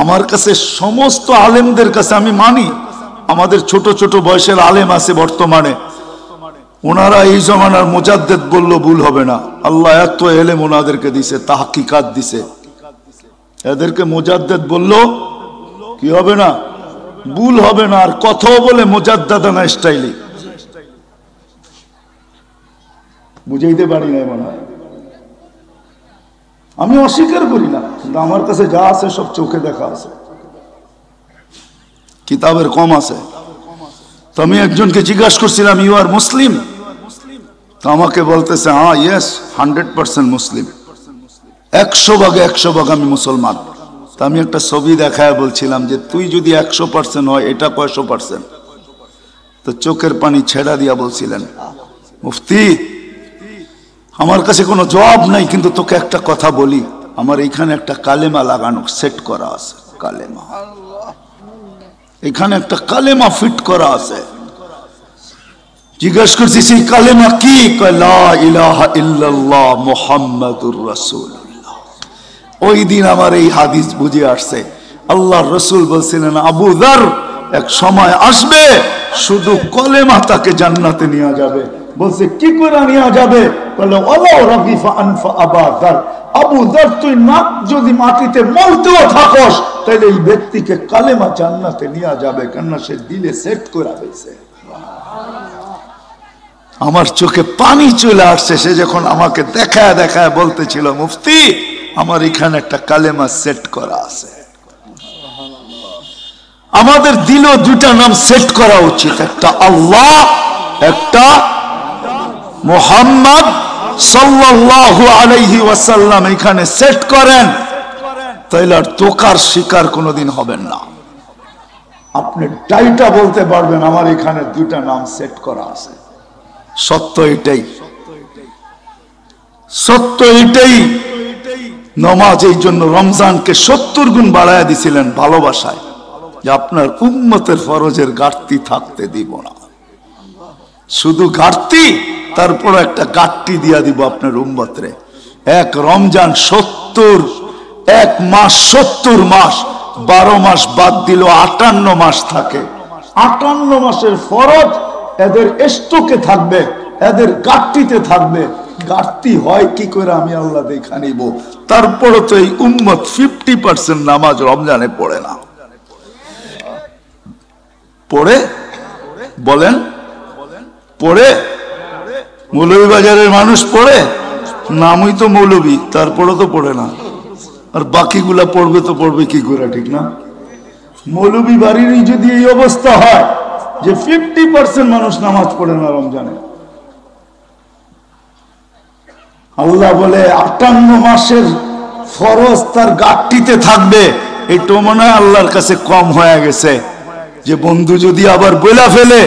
আমার কাছে সমস্ত আলেমদের কাছে আমি মানি, আমাদের ছোট ছোট বয়সের আলেম আছে বর্তমানে, ওনারা এই জমানার মুজাদ্দেদ বলল ভুল হবে না। আল্লাহ এত এলেম ওনাদেরকে দিছে, তাহকিকাত দিছে, এদেরকে মুজাদ্দেদ বলল কি হবে না, ভুল হবে না। আর কথাও বলে মুজাদ্দাদানা স্টাইলে, বুঝাইতে পারি না মনে হয়। আমি অস্বীকার করি না, কিন্তু আমার কাছে যা আছে সব চোখে দেখা আছে, কিতাবের কম আছে। তো আমি একজনকে জিজ্ঞাসা করছিলাম, ইউ আর মুসলিম? তো আমাকে বলতেছে, হ্যাঁ ইয়েস 100% মুসলিম, 100 ভাগে 100 ভাগ আমি মুসলমান। তা আমি একটা ছবি দেখায় বলছিলাম যে তুই যদি 100% হয়, এটা কয়শো %? তো চোখের পানি ছেড়া দিয়া বলছিলেন, মুফতি আমার কাছে কোনো জবাব নাই, কিন্তু তোকে একটা কথা বলি, আমার এইখানে একটা কালেমা লাগানো সেট করা আছে, কালেমা, এখানে একটা কালেমা ফিট করা আছে। জিজ্ঞাসা করছি সেই কালেমা কি? লা ইলাহা ইল্লাল্লাহ মুহাম্মাদুর রাসূলুল্লাহ। ওই দিন আমার এই হাদিস বুঝে আসছে। আল্লাহর রাসূল বলছিলেন, আবু যর, এক সময় আসবে শুধু কলেমা তাকে জান্নাতে নিয়ে যাবে। বলছে কি করে নিয়ে যাবে? বলে ওয়ালাউ রাগিফা আনফা আবু যর, আবু যর তুই নাক যদি মাটিতে মলতেও থাকস তাহলে এই ব্যক্তিকে কালেমা জান্নাতে নিয়ে যাবে, কেননা সে দিলে সেট করে ফেলছে। আমার চোখে পানি চলে আসছে। সে যখন আমাকে দেখায় দেখায় বলতেছিল, মুফতি আমার এখানে একটা কালেমা সেট করা আছে। আমাদের দিলেও দুটা নাম সেট করা উচিত, একটা আল্লাহ, একটা মুহাম্মদ সাল্লাল্লাহু আলাইহি ওয়াসাল্লাম। এখানে সেট করেন, তাইলে আর তোকার শিকার কোনোদিন হবেন না। আপনি ডাইটা বলতে পারবেন আমার এখানে দুটা নাম সেট করা আছে। সত্য এটাই, সত্য এটাই। নমাজ এই জন্য রমজানকে 70 গুণ বাড়ায় দিছিলেন ভালোবাসায়, যে আপনার উম্মতের ফরজের ঘাটতি থাকতে দিব না। শুধু ঘাটতি, তারপর একটা গাট্টি দিয়া দিব আপনার উম্মতরে। এক রমজান 70, এক মাস 70 মাস, 12 মাস বাদ দিল 58 মাস থাকে। 58 মাসের ফরজ এদের স্টকে থাকবে, এদের গাট্টিতে থাকবে। ঘাটতি হয় কি করে আমি আল্লাহ দেখা নিব। তারপরে তো এই উম্মত 50% নামাজ রমজানে পড়ে না। পড়ে বলেন, পড়ে? মৌলভীবাজারের মানুষ পড়ে? নামই তো মৌলভী, তারপরে তো পড়ে না। আর বাকিগুলা পড়বে তো পড়বে কি করে, ঠিক না? মৌলভী বাড়িরই যদি এই অবস্থা হয় যে 50% মানুষ নামাজ পড়ে না রমজানে, আল্লাহ বলে 58 মাসের ফরজ তার গাট্টিতে থাকবে। এটা মনে হয় আল্লাহর কাছে কম হয়ে গেছে, যে বন্ধু যদি আবার বইলা ফেলে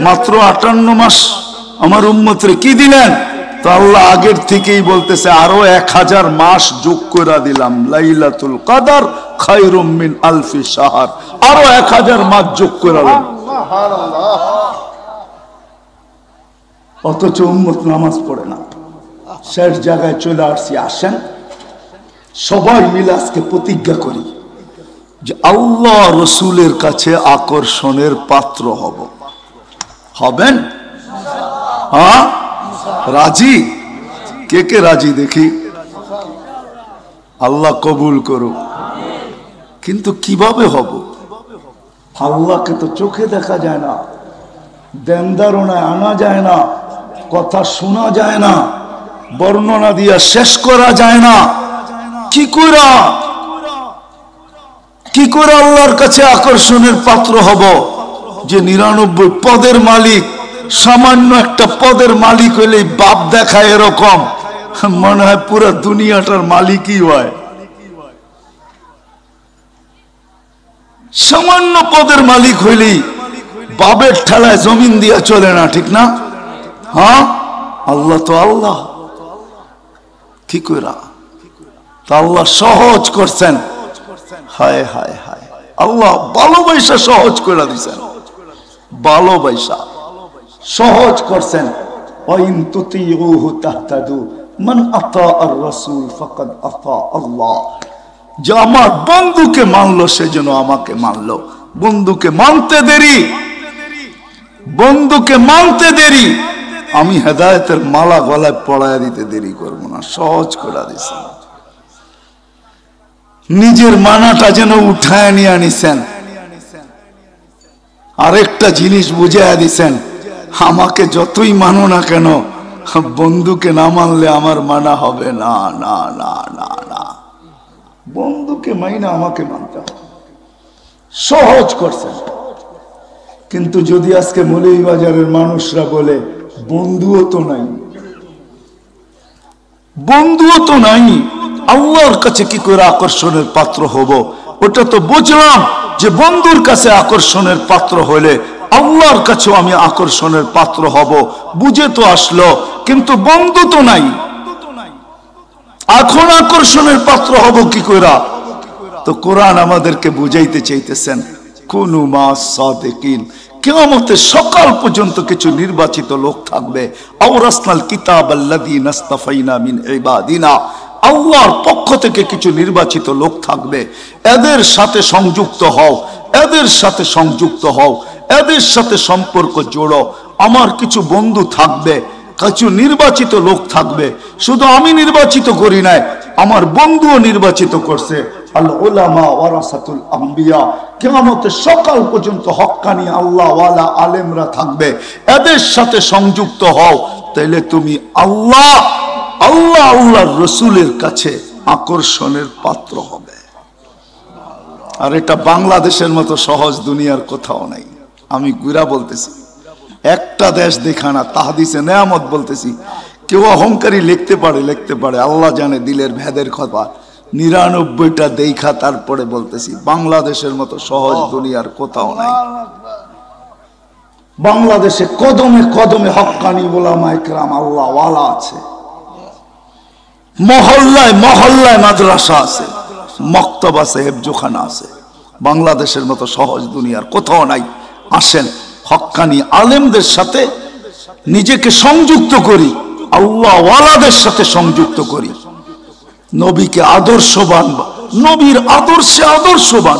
মাত্র 58 মাস আমার উম্মতরে কি দিলেন, তো আল্লাহ আগের থেকেই বলতেছে আরো 1000 মাস যোগ করে দিলাম। লাইলাতুল কদর খায়রুম মিন আলফি শাহর, আরো 1000 মাস যোগ করে দিলাম। অথচ উম্মত নামাজ পড়ে না। শেষ জায়গায় চলে আসছি। আসেন সবাই মিলে আজকে প্রতিজ্ঞা করি যে আল্লাহ রসুলের কাছে আকর্ষণের পাত্র হব। হবেন? হ্যাঁ, রাজি? কে কে রাজি দেখি? আল্লাহ কবুল করুক। কিন্তু কিভাবে হব? আল্লাহকে তো চোখে দেখা যায় না, দেনদারণায় আনা যায় না, কথা শোনা যায় না, বর্ণনা দিয়া শেষ করা যায় না। কি করে আল্লাহর কাছে আকর্ষণের পাত্র হব? যে 99 পদের মালিক, সামান্য একটা পদের মালিক হইলে বাপ দেখায় এরকম, মনে হয় পুরো দুনিয়াটার মালিকই হয়। সামান্য পদের মালিক হইলেই বাবের ঠেলায় জমিন দিয়া চলে না, ঠিক না? হ্যাঁ, আল্লাহ তো আল্লাহ। কি কইরা তা আল্লাহ সহজ করছেন। হায় হায় হায়, আল্লাহ ভালোবাসা সহজ করে দিচ্ছেন, ভালোবাসা সহজ করছেন। ওয়াইন তুতিউহু তাহতাদু মান আতা আর রাসূল ফাকাদ আতা আল্লাহ। যে আমার বন্ধুকে মানলো সেজন্য আমাকে মানলো। বন্ধুকে মানতে দেরি, বন্ধুকে মানতে দেরি, আমি হেদায়েতের মালা গলায় পড়ায় দিতে দেরি করবো না, সহজ করে দিছেন। নিজের মানাটা যেন উঠায় নিয়ে আনিছেন। আরেকটা জিনিস বুঝাইয়া দিছেন, আমাকে যতই মানো না কেন, বন্ধুকে না মানলে আমার মানা হবে না। না না না না, বন্ধুকে মাইনা আমাকে মানতে হবে। সহজ করছেন। কিন্তু যদি আজকে মৌলভীবাজারের মানুষরা বলে বন্ধুও তো নাই, বন্ধুও তো নাই, আল্লাহর কাছে কি করে আকর্ষণের পাত্র হব? ওটা তো বুঝলাম যে বন্ধুর কাছে আকর্ষণের পাত্র হলে আল্লাহর কাছেও আমি আকর্ষণের পাত্র হব, বুঝে তো আসলো। কিন্তু বন্ধু তো নাই, এখন আকর্ষণের পাত্র হব কি করে? তো কোরআন আমাদেরকে বুঝাইতে চাইতেছেন, কুনু মাস সাদিকিন। কিয়ামতের সকাল পর্যন্ত কিছু নির্বাচিত লোক থাকবে। আওরাসনাল কিতাব আল্লাযী নাসতাফাইনা মিন ইবাদিনা। আল্লাহর পক্ষ থেকে কিছু নির্বাচিত লোক থাকবে, এদের সাথে সংযুক্ত হও, এদের সাথে সংযুক্ত হও, এদের সাথে সম্পর্ক জোড়ো। আমার কিছু বন্ধু থাকবে, কিছু নির্বাচিত লোক থাকবে, শুধু আমি নির্বাচিত করি নাই, আমার বন্ধুও নির্বাচিত করছে। আল উলামা ওয়ারাসাতুল আম্বিয়া, কিয়ামতের সকাল পর্যন্ত হক্কানি আল্লাহ ওয়ালা আলেমরা থাকবে, এদের সাথে সংযুক্ত হও, তাইলে তুমি আল্লাহ আল্লাহর রসুলের কাছে আকর্ষণের পাত্র হবে। আর এটা বাংলাদেশের মতো সহজ দুনিয়ার কোথাও নাই। আমি গুরা বলতেছি, একটা দেশ দেখা না, তাহাদিসে নেয়ামত বলতেছি। কেউ অহংকারী লিখতে পারে, আল্লাহ জানে দিলের ভেদের কথা। 99টা দেখা তারপরে বলতেছি, বাংলাদেশের মতো সহজ দুনিয়ার কোথাও নাই। বাংলাদেশে কদমে কদমে হক্কানি উলামা ইকরাম আল্লাহ ওয়ালা আছে, মহল্লায় মহল্লায় মাদ্রাসা আছে, মক্তব আছে, হেফজোখানা আছে। বাংলাদেশের মতো সহজ দুনিয়ার কোথাও নাই। আসেন হক্কানি আলেমদের সাথে নিজেকে সংযুক্ত করি, আল্লাহ ওয়ালাদের সাথে সংযুক্ত করি, নবীকে আদর্শবান, নবীর আদর্শে আদর্শবান।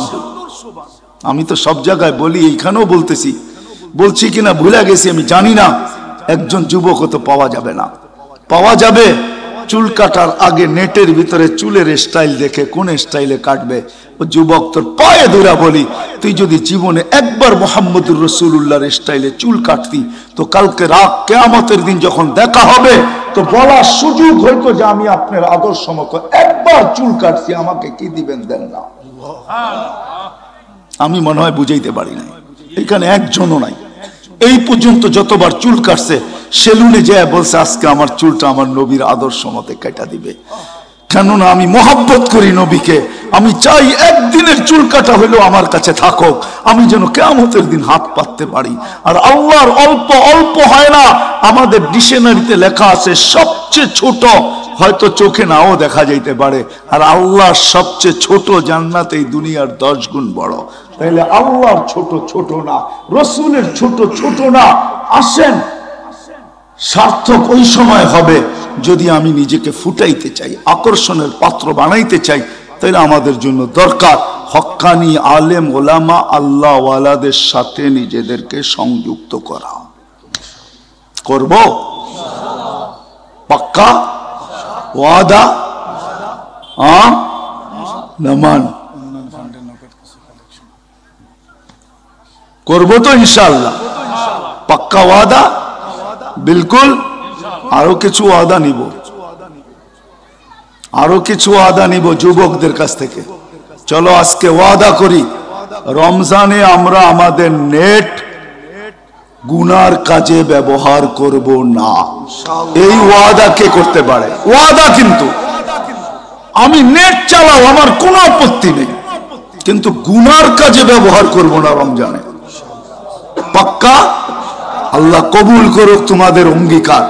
আমি তো সব জায়গায় বলি, এইখানেও বলছি কিনা ভুলে গেছি আমি জানি না। একজন যুবক তো পাওয়া যাবে না, পাওয়া যাবে চুল কাটার আগে নেটের ভিতরে চুলের স্টাইল দেখে কোন স্টাইলে কাটবে। ও যুবক তোর পায়ে ধরে বলি, তুই যদি জীবনে একবার মুহাম্মদুর রাসূলুল্লাহর স্টাইলে চুল কাটতি, তো কালকে রাত কিয়ামতের দিন যখন দেখা হবে, তো বলার সুযোগ হইতো যে আমি আপনার আদর্শ মতো একবার চুল কাটছি, আমাকে কি দিবেন দেন না। আমি মনে হয় বুঝাইতে পারি নাই, এখানে একজনও নাই এই পর্যন্ত যতবার চুল কাটছে সেলুনে যায় বলছে আজকে আমার চুলটা আমার নবীর আদর্শ মতে কেটে দিবে। কেননা আমি মহব্বত করি নবীকে, আমি চাই একদিনের চুল কাটা হইলেও আমার কাছে থাকুক, আমি যেন কিয়ামতের দিন হাত পাততে পারি। আর আল্লাহর অল্প অল্প হয় না, আমাদের ডিকশনারিতে লেখা আছে সবচেয়ে ছোট, হয়তো চোখে নাও দেখা যাইতে পারে, আর আল্লাহর সবচেয়ে ছোট জান্নাত এই দুনিয়ার 10 গুণ বড়। তাইলে আল্লাহর ছোট ছোট না, রসুলের ছোট ছোট না। আসেন, সার্থক ওই সময় হবে যদি আমি নিজেকে ফুটাইতে চাই, আকর্ষণের পাত্র বানাইতে চাই। তাইলে আমাদের জন্য দরকার হক্কানি আলেম ওলামা আল্লাহ ওয়ালাদের সাথে নিজেদেরকে সংযুক্ত করা। করব পাক্কা ওয়াদা? নামান করবো তো ইনশাআল্লাহ, পাক্কা ওয়াদা বিলকুল। আরো কিছু ওয়াদা নিব, আরো কিছু ওয়াদা নিব যুবকদের কাছ থেকে। চলো আজকে ওয়াদা করি, রমজানে আমরা আমাদের নেট গুনার কাজে ব্যবহার করব না। এই ওয়াদা কে করতে পারে? ওয়াদা কিন্তু আমি নেট চালাও, আমার কোনো আপত্তি নেই, কিন্তু গুনার কাজে ব্যবহার করব না রমজানে। পাক্কা? আল্লাহ কবুল করুক তোমাদের অঙ্গীকার।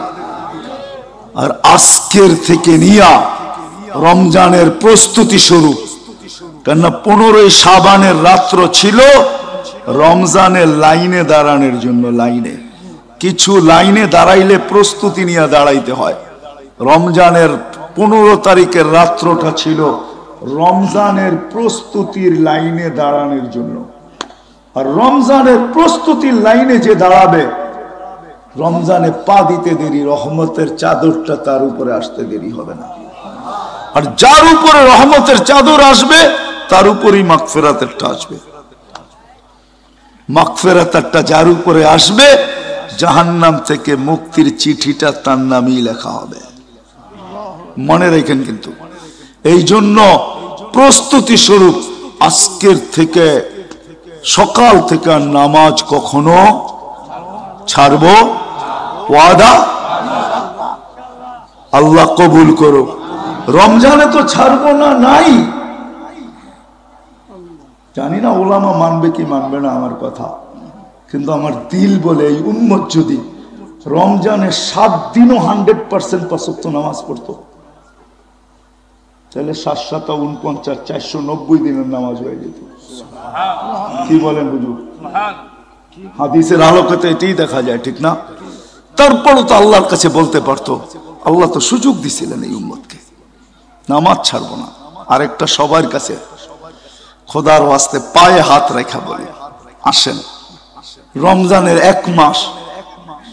আর আজকের থেকে নিয়া রমজানের প্রস্তুতি শুরু, কেননা 15ই শাবানের রাত্র ছিল রমজানের লাইনে দাঁড়ানোর জন্য। লাইনে কিছু লাইনে দাঁড়াইলে প্রস্তুতি নিয়ে দাঁড়াইতে হয়। রমজানের 15 তারিখের রাত্রটা ছিল রমজানের প্রস্তুতির লাইনে দাঁড়ানোর জন্য। আর রমজানের প্রস্তুতির লাইনে যে দাঁড়াবে, রমজানে পা দিতে দেরি, রহমতের চাদরটা তার উপরে আসতে দেরি হবে না। আর যার উপরে রহমতের চাদর আসবে তার উপরেই মাগফিরাতেরটা আসবে। মাগফিরাতেরটা যার উপরে আসবে, জাহান্নাম থেকে মুক্তির চিঠিটা তার নামেই লেখা হবে। মনে রাখেন কিন্তু। এই জন্য প্রস্তুতি স্বরূপ আজকের থেকে, সকাল থেকে নামাজ কখনো ছাড়বো, ওয়াদা? আল্লাহ কবুল করো। রমজানে তো ছাড়বো না, নাই জানি না ওলামা মানবে কি মানবে না আমার কথা, কিন্তু আমার দিল বলে এই উম্মত যদি রমজানে 7 দিনও 100% 5 ওয়াক্ত নামাজ পড়তো, তাহলে 7 7 49 490 দিনের নামাজ হয়ে যেত। কি বলেন হুজুর? হাদিসের আলোকে এটাই দেখা যায়, ঠিক না? তারপরও তো আল্লাহর কাছে বলতে পারতো। আল্লাহ তো সুযোগ দিছিলেন এই উম্মতকে, নামাজ ছাড়বো না। আরেকটা সবার কাছে খোদার ওয়াস্তে পায়ে হাত রেখা বলি, আসেন রমজানের 1 মাস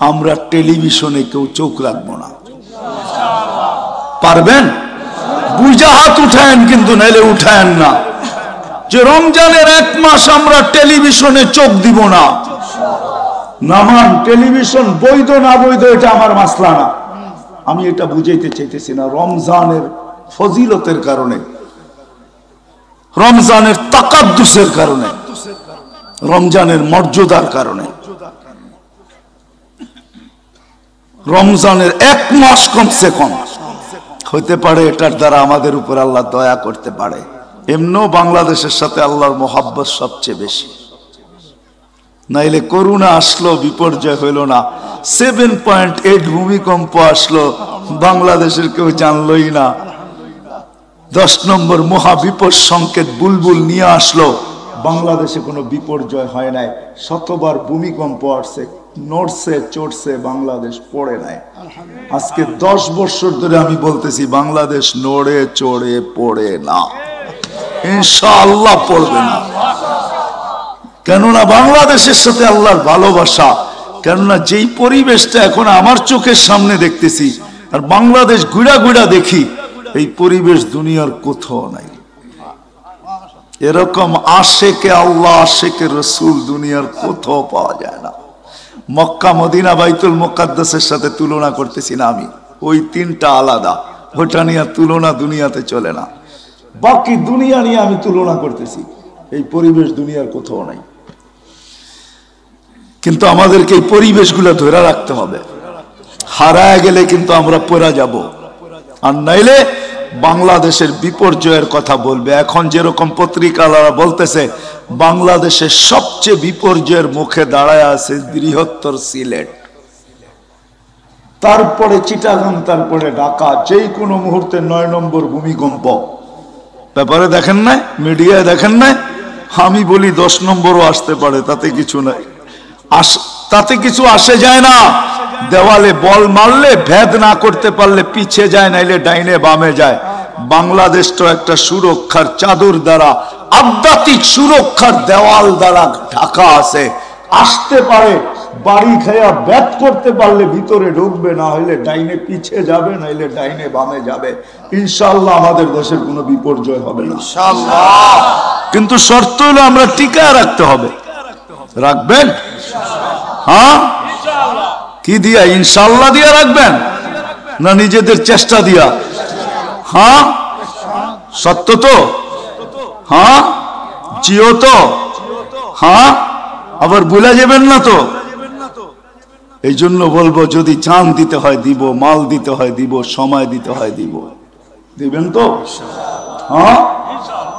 আমরা টেলিভিশনে কেউ চোখ রাখবো না। পারবেন? বুঝা হাত উঠায়েন, কিন্তু নাইলে উঠায়েন না যে রমজানের 1 মাস আমরা টেলিভিশনে চোখ দিব না। নামান টেলিভিশন বৈধ না বৈধ এটা আমার মাসলা না, আমি এটা বুঝাইতে চাইতেছি না। রমজানের ফজিলতের কারণে, রমজানের তাকাদ্দুসের কারণে, রমজানের মর্যাদার কারণে রমজানের 1 মাস কমসে কম হইতে পারে এটার দ্বারা আমাদের উপর আল্লাহ দয়া করতে পারে। এমনও বাংলাদেশের সাথে আল্লাহর মোহাব্বত সবচেয়ে বেশি। নাইলে করোনা আসলো, বিপর্যয় হইল না, 7.8 ভূমিকম্প আসলো, বাংলাদেশের কেউ জানলই না। 10 নম্বর মহাবিপদ সংকেত বুলবুল নিয়ে আসলো, বাংলাদেশে কোনো বিপর্যয় হয় নাই। শতবার ভূমিকম্প আসছে, নড়ছে চড়ছে, বাংলাদেশ পড়ে নাই। আজকে 10 বছর ধরে আমি বলতেছি বাংলাদেশ নড়ে চড়ে পড়ে না, ইনশাআল্লাহ পড়বে না। কেননা বাংলাদেশের সাথে আল্লাহর ভালোবাসা, কেননা যেই পরিবেশটা এখন আমার চোখের সামনে দেখতেছি আর বাংলাদেশ ঘুরা ঘুরা দেখি, এই পরিবেশ দুনিয়ার কোথাও নাই। এরকম আশেকে আল্লাহ, আশেকে রসুল দুনিয়ার কোথাও পাওয়া যায় না। মক্কা মদিনা বাইতুল মুকাদ্দাসের সাথে তুলনা করতেছি না আমি, ওই 3টা আলাদা, ওটা নিয়ে তুলনা দুনিয়াতে চলে না। বাকি দুনিয়া নিয়ে আমি তুলনা করতেছি, এই পরিবেশ দুনিয়ার কোথাও নাই। কিন্তু আমাদেরকে এই পরিবেশগুলো ধরে রাখতে হবে, হারায় গেলে কিন্তু আমরা পড়া যাব। আর নাইলে বাংলাদেশের বিপর্যয়ের কথা বলবে। এখন যেরকম পত্রিকালারা বলতেছে বাংলাদেশের সবচেয়ে বিপর্যয়ের মুখে দাঁড়ায় আছে বৃহত্তর সিলেট, তারপরে চিটাগাং, তারপরে ঢাকা, যেই কোনো মুহূর্তে 9 নম্বর ভূমিকম্প। ব্যাপারে দেখেন নাই, মিডিয়ায় দেখেন নাই? আমি বলি 10 নম্বরও আসতে পারে, তাতে কিছু নাই, তাতে কিছু আসে যায় না। দেওয়ালে বল মারলে ভেদ না করতে পারলে পিছে যায়, নাইলে ডাইনে বামে যায়। বাংলাদেশ তো একটা সুরক্ষার চাদর দ্বারা, আধ্যাত্মিক সুরক্ষার দেওয়াল দ্বারা ঢাকা আছে। আসতে পারে, বাড়ি খায়া ভেদ করতে পারলে ভিতরে ঢুকবে, না হইলে ডাইনে পিছে যাবে, নাইলে ডাইনে বামে যাবে। ইনশাআল্লাহ আমাদের দেশের কোনো বিপর্যয় হবে না, ইনশাআল্লাহ। কিন্তু শর্ত হলো আমরা টিকায় রাখতে হবে। রাখবেন? হ্যাঁ, কি দিয়া? ইনশাআল্লাহ দিয়া রাখবেন না নিজেদের চেষ্টা দিয়া? হ্যাঁ, সত্য তো? হ্যাঁ, জিও তো? হ্যাঁ, আবার ভুলে যাবেন না তো? এই জন্য বলবো, যদি জান দিতে হয় দিব, মাল দিতে হয় দিব, সময় দিতে হয় দিব। দিবেন তো? হ্যাঁ,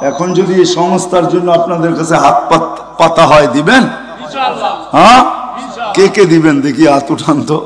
এখন যদি এই সংস্থার জন্য আপনাদের কাছে হাত পাতা হয়, দিবেন? হ্যাঁ, কে কে দিবেন দেখি হাত উঠান তো।